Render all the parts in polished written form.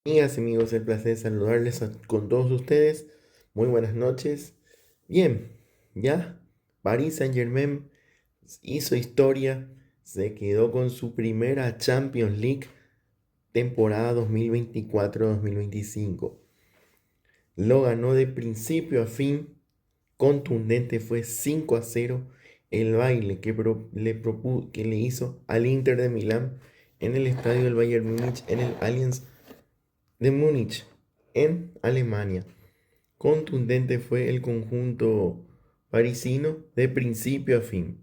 Amigas y amigos, el placer de saludarles con todos ustedes. Muy buenas noches. Bien, ya Paris Saint-Germain hizo historia, se quedó con su primera Champions League temporada 2024-2025. Lo ganó de principio a fin, contundente, fue 5-0 el baile que le hizo al Inter de Milán en el estadio del Bayern Múnich, en el Allianz de Múnich, en Alemania. Contundente fue el conjunto parisino de principio a fin,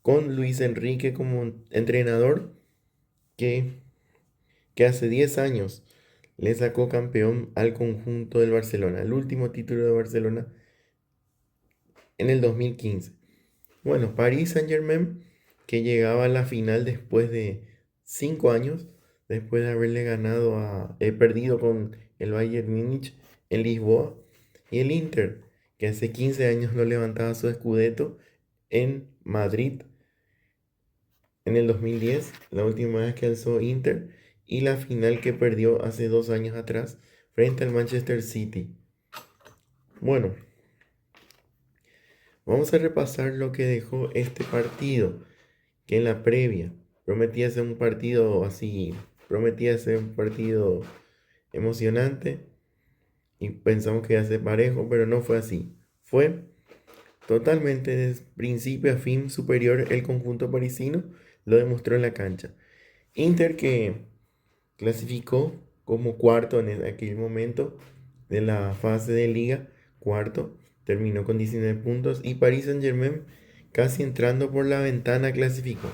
con Luis Enrique como entrenador que, que hace 10 años le sacó campeón al conjunto del Barcelona, el último título de Barcelona en el 2015. Bueno, Paris Saint-Germain, que llegaba a la final después de 5 años, después de haberle perdido con el Bayern Múnich en Lisboa, y el Inter, que hace 15 años no levantaba su Scudetto en Madrid en el 2010, la última vez que alzó Inter, y la final que perdió hace 2 años atrás frente al Manchester City. Bueno, vamos a repasar lo que dejó este partido, que en la previa prometía ser un partido así, prometía ser un partido emocionante y pensamos que iba a ser parejo, pero no fue así. Fue totalmente de principio a fin superior el conjunto parisino, lo demostró en la cancha. Inter que clasificó como cuarto en aquel momento de la fase de liga, cuarto, terminó con 19 puntos y Paris Saint-Germain casi entrando por la ventana clasificó.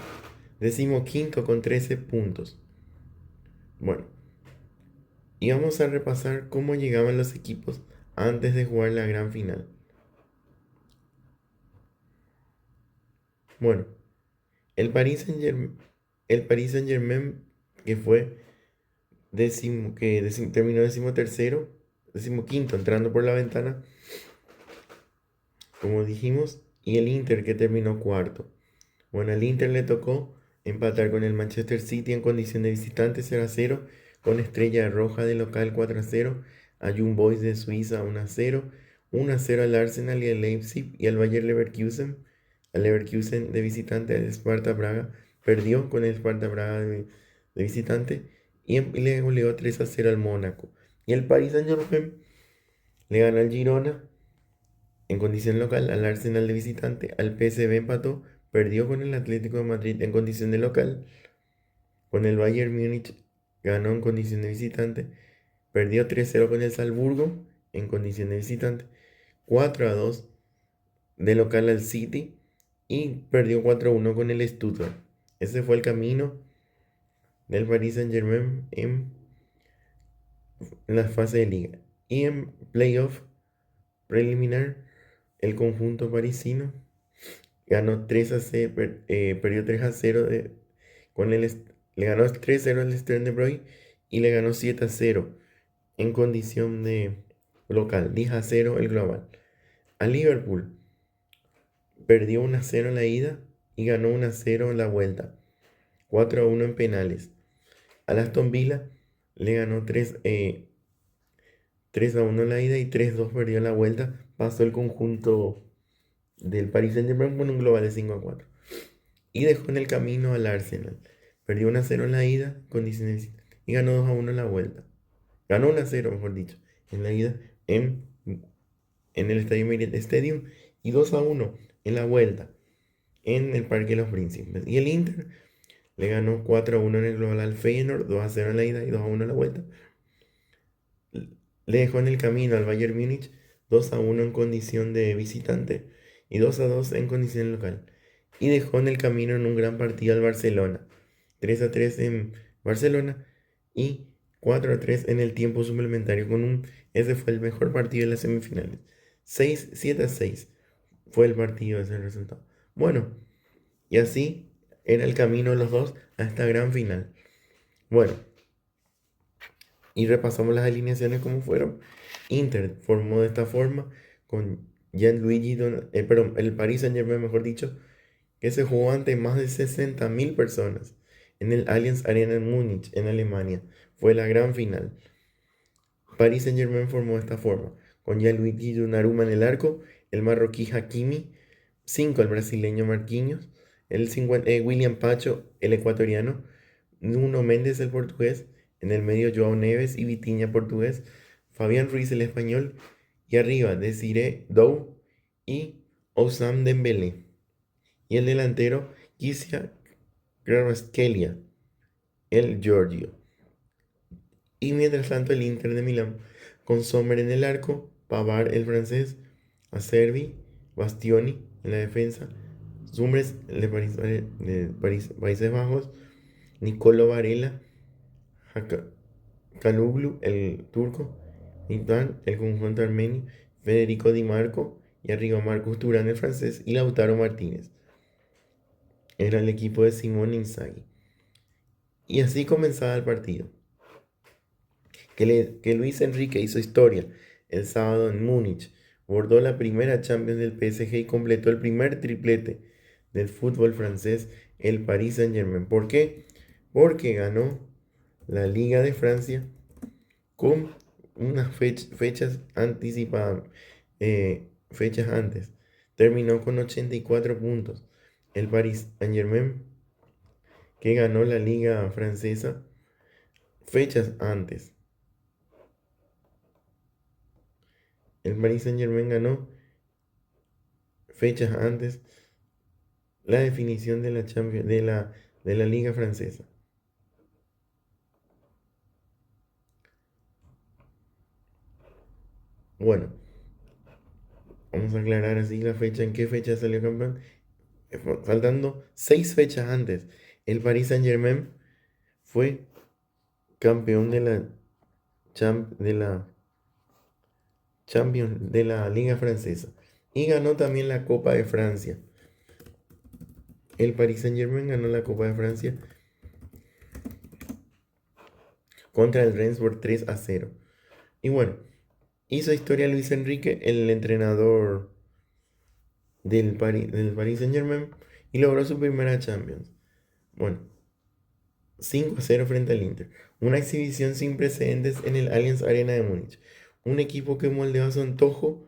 Decimoquinto con 13 puntos. Bueno, y vamos a repasar cómo llegaban los equipos antes de jugar la gran final. Bueno, el Paris Saint-Germain que fue terminó decimotercero, decimoquinto, entrando por la ventana, como dijimos, y el Inter que terminó cuarto. Bueno, al Inter le tocó empatar con el Manchester City en condición de visitante 0-0, con Estrella Roja de local 4-0, a Young Boys de Suiza 1-0, 1-0 al Arsenal y al Leipzig y al Bayer Leverkusen. Al Leverkusen de visitante, al Sparta Braga perdió con el Sparta Braga de visitante y le goleó 3-0 al Mónaco. Y el Paris Saint-Germain le ganó al Girona en condición local, al Arsenal de visitante, al PSV empató, perdió con el Atlético de Madrid en condición de local, con el Bayern Múnich ganó en condición de visitante, perdió 3-0 con el Salzburgo en condición de visitante, 4-2 de local al City y perdió 4-1 con el Stuttgart. Ese fue el camino del Paris Saint-Germain en la fase de liga. Y en playoff preliminar, el conjunto parisino ganó 3-0, perdió 3-0 le ganó 3-0 al Stern de Broglie y le ganó 7-0 en condición de local, 10-0 el global. A Liverpool perdió 1-0 en la ida y ganó 1-0 en la vuelta, 4-1 en penales. Al Aston Villa le ganó 3-1 en la ida y 3-2 perdió en la vuelta. Pasó el conjunto del Paris Saint-Germain con un global de 5-4. Y dejó en el camino al Arsenal. Perdió 1-0 en la ida, condiciones, y ganó 2-1 en la vuelta. Ganó 1-0, mejor dicho, en la ida en el Estadio Emirates Stadium y 2-1 en la vuelta en el Parque de los Príncipes. Y el Inter le ganó 4-1 en el global al Feyenoord, 2-0 en la ida y 2-1 en la vuelta. Le dejó en el camino al Bayern Múnich 2-1 en condición de visitante y 2-2 en condición local. Y dejó en el camino en un gran partido al Barcelona, 3-3 en Barcelona y 4-3 en el tiempo suplementario. Ese fue el mejor partido de las semifinales. 7-6 fue el partido, ese resultado. Bueno, y así era el camino de los dos a esta gran final. Bueno, y repasamos las alineaciones como fueron. Inter formó de esta forma con perdón, el Paris Saint-Germain, mejor dicho, que se jugó ante más de 60.000 personas en el Allianz Arena en Múnich, en Alemania. fue la gran final. Paris Saint-Germain formó de esta forma, con Gianluigi Donnarumma en el arco, el marroquí Hakimi, 5 el brasileño Marquinhos, William Pacho el ecuatoriano, Nuno Méndez el portugués, en el medio João Neves y Vitinha portugués, Fabián Ruiz el español, y arriba Desiré Dou y Ousmane Dembélé. Y el delantero Kvaratskhelia, el Giorgio. Y mientras tanto el Inter de Milán, con Sommer en el arco, Pavard el francés, Acerbi, Bastioni en la defensa, Zumbres Países Bajos, Nicolo Varela, Kaluglu el turco, Mitán el conjunto armenio, Federico Di Marco y arriba Marcus Thuram el francés y Lautaro Martínez. Era el equipo de Simone Inzaghi. Y así comenzaba el partido. Que Luis Enrique hizo historia el sábado en Múnich, bordó la primera Champions del PSG y completó el primer triplete del fútbol francés, el Paris Saint-Germain. ¿Por qué? Porque ganó la Liga de Francia con unas fechas anticipadas, fechas antes. Terminó con 84 puntos. El Paris Saint-Germain, que ganó la Liga Francesa fechas antes. El Paris Saint-Germain ganó fechas antes la definición de la Champions, de la Liga Francesa. Bueno, vamos a aclarar así la fecha, en qué fecha salió campeón. Faltando 6 fechas antes, el Paris Saint-Germain fue campeón de la Champions de la Liga Francesa y ganó también la Copa de Francia. El Paris Saint-Germain ganó la Copa de Francia contra el Rennes por 3-0. Y bueno, hizo historia Luis Enrique, el entrenador del Paris Saint-Germain, y logró su primera Champions. Bueno, 5-0 frente al Inter. Una exhibición sin precedentes en el Allianz Arena de Múnich. Un equipo que moldeó a su antojo,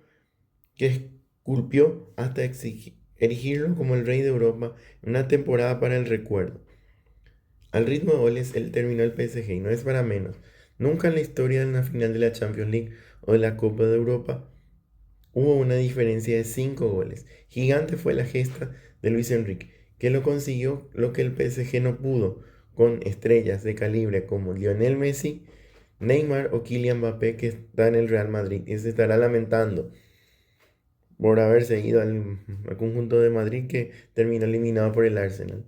que esculpió hasta erigirlo como el rey de Europa en una temporada para el recuerdo. Al ritmo de goles, él terminó el PSG y no es para menos. Nunca en la historia de una final de la Champions League o de la Copa de Europa hubo una diferencia de 5 goles. Gigante fue la gesta de Luis Enrique, que lo consiguió lo que el PSG no pudo, con estrellas de calibre como Lionel Messi, Neymar o Kylian Mbappé, que está en el Real Madrid y se estará lamentando por haberse ido al conjunto de Madrid, que terminó eliminado por el Arsenal.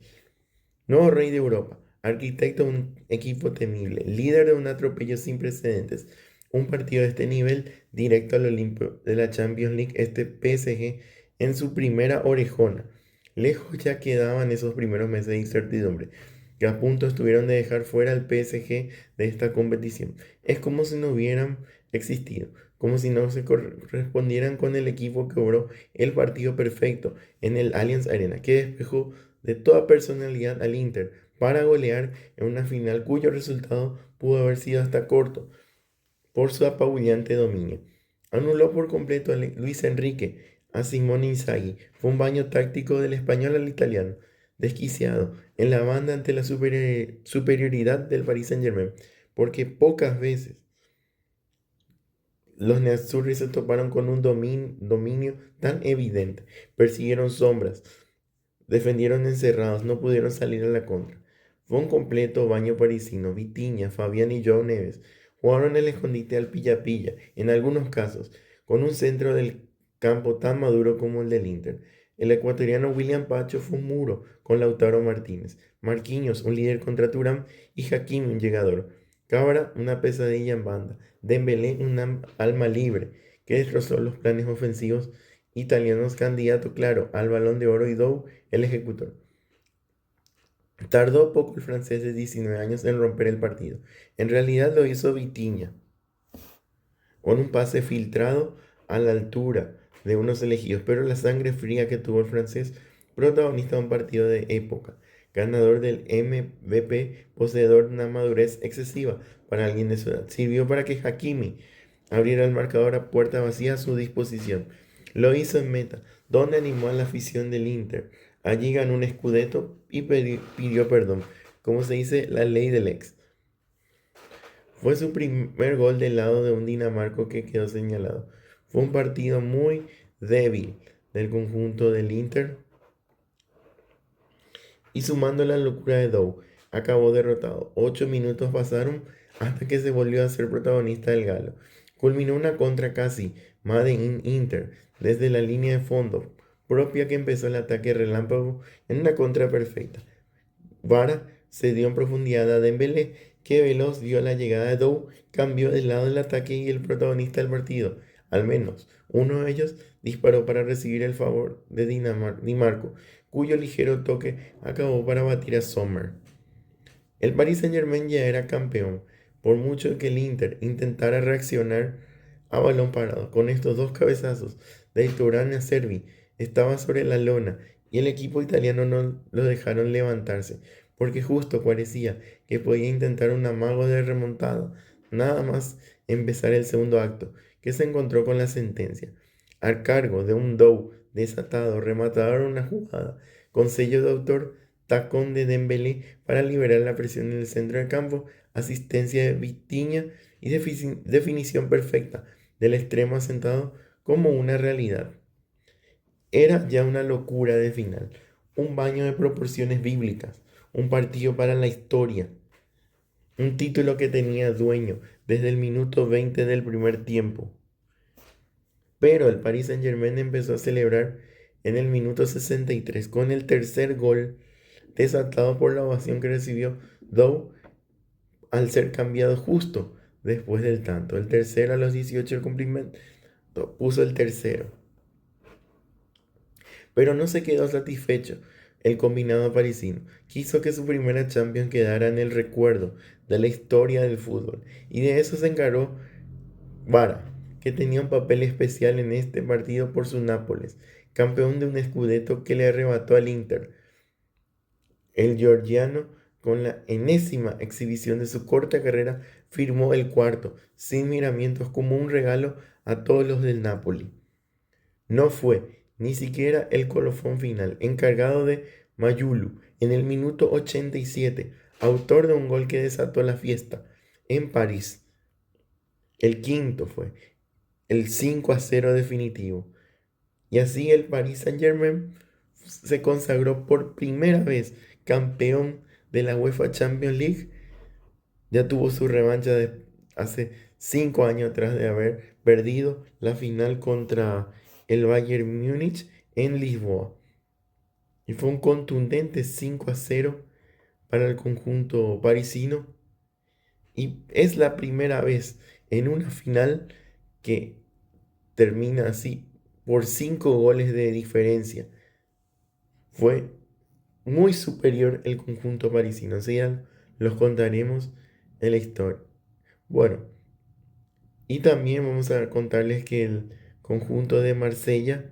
Nuevo rey de Europa, arquitecto de un equipo temible, líder de un atropello sin precedentes, un partido de este nivel directo al Olimpo de la Champions League, este PSG en su primera orejona. Lejos ya quedaban esos primeros meses de incertidumbre, que a punto estuvieron de dejar fuera al PSG de esta competición. Es como si no hubieran existido, como si no se correspondieran con el equipo que obró el partido perfecto en el Allianz Arena, que despejó de toda personalidad al Inter para golear en una final cuyo resultado pudo haber sido hasta corto por su apabullante dominio. Anuló por completo a Luis Enrique, a Simone Inzaghi. Fue un baño táctico del español al italiano, desquiciado en la banda ante la superioridad del Paris Saint-Germain, porque pocas veces los Nerazzurri se toparon con un dominio tan evidente. Persiguieron sombras, defendieron encerrados, no pudieron salir a la contra. Fue un completo baño parisino. Vitinha, Fabián y João Neves jugaron el escondite al pilla-pilla, en algunos casos, con un centro del campo tan maduro como el del Inter. El ecuatoriano William Pacho fue un muro con Lautaro Martínez, Marquinhos, un líder contra Thuram, y Hakimi, un llegador. Cabra, una pesadilla en banda. Dembélé, un alma libre, que destrozó los planes ofensivos italianos, candidato claro al Balón de Oro, y Dou, el ejecutor. Tardó poco el francés de 19 años en romper el partido. En realidad lo hizo Vitinha, con un pase filtrado a la altura de unos elegidos, pero la sangre fría que tuvo el francés, protagonista de un partido de época, ganador del MVP, poseedor de una madurez excesiva para alguien de su edad. Sirvió para que Hakimi abriera el marcador a puerta vacía a su disposición. Lo hizo en meta, donde animó a la afición del Inter. Allí ganó un scudetto y pidió perdón, como se dice la ley del ex. Fue su primer gol del lado de un dinamarco que quedó señalado. Fue un partido muy débil del conjunto del Inter y sumando la locura de Dow, acabó derrotado. 8 minutos pasaron hasta que se volvió a ser protagonista del galo. Culminó una contra casi Made in Inter desde la línea de fondo propia que empezó el ataque relámpago en una contra perfecta. Vara se dio en profundidad a Dembélé, que veloz vio la llegada de Dow, cambió del lado del ataque y el protagonista del partido. Al menos uno de ellos disparó para recibir el favor de Di Marco, cuyo ligero toque acabó para batir a Sommer. El Paris Saint-Germain ya era campeón, por mucho que el Inter intentara reaccionar a balón parado. Con estos dos cabezazos de Turán a Servi estaba sobre la lona y el equipo italiano no lo dejaron levantarse, porque justo parecía que podía intentar un amago de remontada, nada más empezar el segundo acto, que se encontró con la sentencia. A cargo de un Dow desatado, remataron una jugada con sello de autor, tacón de Dembélé para liberar la presión en el centro del campo, asistencia de Vitinha y definición perfecta del extremo asentado como una realidad. Era ya una locura de final, un baño de proporciones bíblicas, un partido para la historia, un título que tenía dueño desde el minuto 20 del primer tiempo. Pero el Paris Saint-Germain empezó a celebrar en el minuto 63 con el tercer gol desatado por la ovación que recibió Dow al ser cambiado justo después del tanto. El tercero a los 18 del cumplimiento puso el tercero. Pero no se quedó satisfecho. El combinado parisino quiso que su primera Champions quedara en el recuerdo de la historia del fútbol. Y de eso se encargó Vara, que tenía un papel especial en este partido por su Nápoles, campeón de un scudetto que le arrebató al Inter. El georgiano, con la enésima exhibición de su corta carrera, firmó el cuarto, sin miramientos, como un regalo a todos los del Napoli. No fue ni siquiera el colofón final, encargado de Mayulu en el minuto 87, autor de un gol que desató la fiesta en París. El quinto fue el 5-0 definitivo. Y así el Paris Saint-Germain se consagró por primera vez campeón de la UEFA Champions League. Ya tuvo su revancha de hace 5 años atrás de haber perdido la final contra el Bayern Múnich en Lisboa. Y fue un contundente 5-0 para el conjunto parisino. Y es la primera vez en una final que termina así por 5 goles de diferencia. Fue muy superior el conjunto parisino. Así ya los contaremos en la historia. Bueno, y también vamos a contarles que el conjunto de Marsella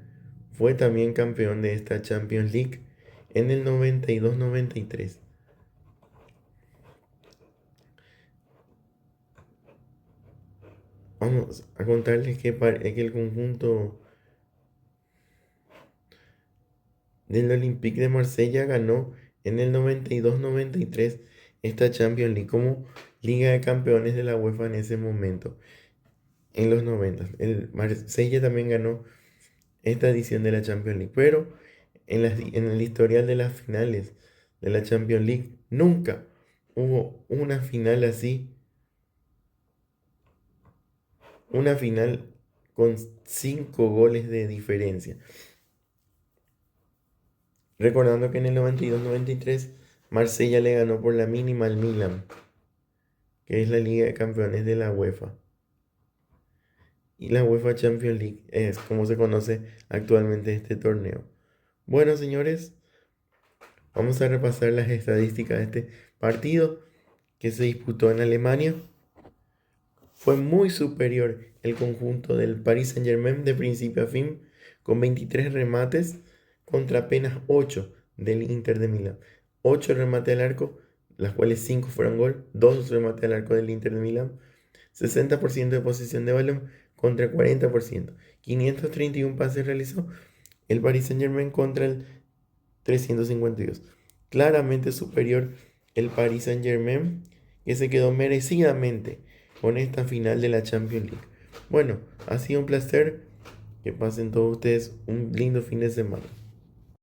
fue también campeón de esta Champions League en el 92-93. Vamos a contarles que el conjunto del Olympique de Marsella ganó en el 92-93 esta Champions League como Liga de Campeones de la UEFA en ese momento, en los 90. El Marsella también ganó esta edición de la Champions League, pero en el historial de las finales de la Champions League nunca hubo una final así, una final con 5 goles de diferencia. Recordando que en el 92-93 Marsella le ganó por la mínima al Milan, que es la Liga de Campeones de la UEFA. Y la UEFA Champions League es como se conoce actualmente este torneo. Bueno, señores, vamos a repasar las estadísticas de este partido que se disputó en Alemania. Fue muy superior el conjunto del Paris Saint-Germain de principio a fin, con 23 remates contra apenas 8 del Inter de Milán. 8 remates al arco, las cuales 5 fueron gol, 2 remates al arco del Inter de Milán, 60% de posesión de balón contra 40%, 531 pases realizó el Paris Saint-Germain contra el 352. Claramente superior el Paris Saint-Germain, que se quedó merecidamente con esta final de la Champions League. Bueno, ha sido un placer. Que pasen todos ustedes un lindo fin de semana.